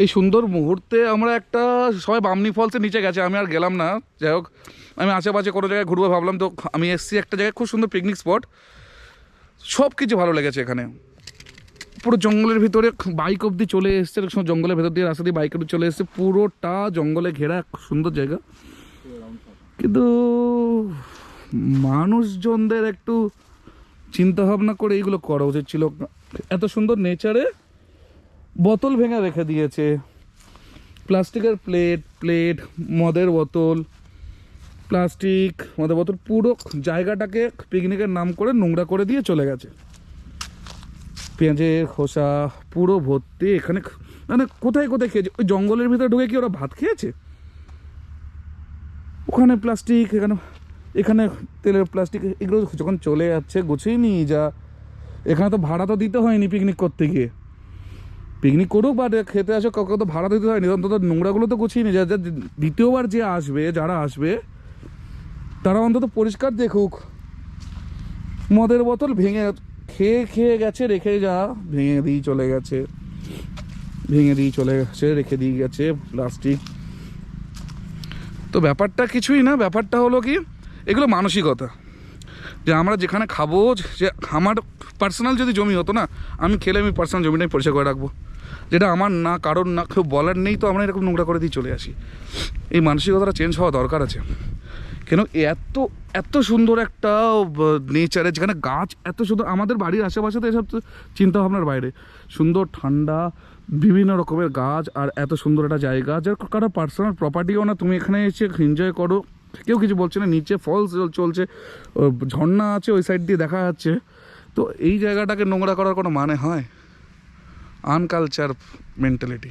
এই সুন্দর মুহূর্তে আমরা একটা সবাই বামনি ফলসের নিচে গেছে, আমি আর গেলাম না। যাই হোক, আমি আশেপাশে কোনো জায়গায় ঘুরবো ভাবলাম, তো আমি এসছি একটা জায়গায়, খুব সুন্দর পিকনিক স্পট, সব কিছু ভালো লেগেছে এখানে। পুরো জঙ্গলের ভিতরে বাইক অবধি চলে এসছে, জঙ্গলের ভেতর দিয়ে রাস্তা দিয়ে বাইক অবধি চলে এসছে, পুরোটা জঙ্গলে ঘেরা সুন্দর জায়গা। কিন্তু মানুষজনদের একটু চিন্তা ভাবনা করে এইগুলো করা উচিত ছিল। এত সুন্দর নেচারে বোতল ভেঙে রেখে দিয়েছে, প্লাস্টিকের প্লেট মদের বোতল, প্লাস্টিক মদের বোতল, পুরো জায়গাটাকে পিকনিকের নাম করে নোংরা করে দিয়ে চলে গেছে। পেঁয়াজের খোসা পুরো ভর্তি এখানে, মানে কোথায় কোথায় খেয়েছে, ওই জঙ্গলের ভিতরে ঢুকে কি ওরা ভাত খেয়েছে? ওখানে প্লাস্টিক, এখানে তেলের প্লাস্টিক, এগুলো যখন চলে যাচ্ছে গুছিয়ে নিই যা। এখানে তো ভাড়া তো দিতে হয়নি পিকনিক করতে গিয়ে, পিকনিক করুক বা খেতে আসুক, কাউকে তো ভাড়া দিতে হয়নি, অন্তত নোংরাগুলো তো গুছিয়ে নিই। যা দ্বিতীয়বার যে আসবে, যারা আসবে তারা অন্তত পরিষ্কার দেখুক। মদের বোতল ভেঙে খেয়ে গেছে, রেখে যা, ভেঙে দিয়ে চলে গেছে, রেখে দিয়ে গেছে প্লাস্টিক। তো ব্যাপারটা কিছুই না, ব্যাপারটা হলো কি, এগুলো মানসিকতা। যে আমরা যেখানে খাবো, যে আমার পার্সোনাল যদি জমি হতো না, আমি খেলে আমি পার্সোনাল জমিটাই পরিষ্কার করে রাখবো, যেটা আমার না, কারণ না, কেউ বলার নেই, তো আমরা এরকম নোংরা করে দিয়ে চলে আসি। এই মানসিকতাটা চেঞ্জ হওয়া দরকার আছে। কেন এত সুন্দর একটা নেচারে, যেখানে গাছ এত সুন্দর, আমাদের বাড়ির আশেপাশে তো এসব চিন্তাভাবনার বাইরে, সুন্দর ঠান্ডা বিভিন্ন রকমের গাছ, আর এত সুন্দর একটা জায়গা, যার কারো পার্সোনাল প্রপার্টিও না, তুমি এখানে এসে এনজয় করো, কেউ কিছু বলছে না। নিচে ফলস চলছে, ঝর্ণা আছে ওই সাইড দিয়ে দেখা যাচ্ছে। তো এই জায়গাটাকে নোংরা করার কোনো মানে হয়? আনকালচার মেন্টালিটি।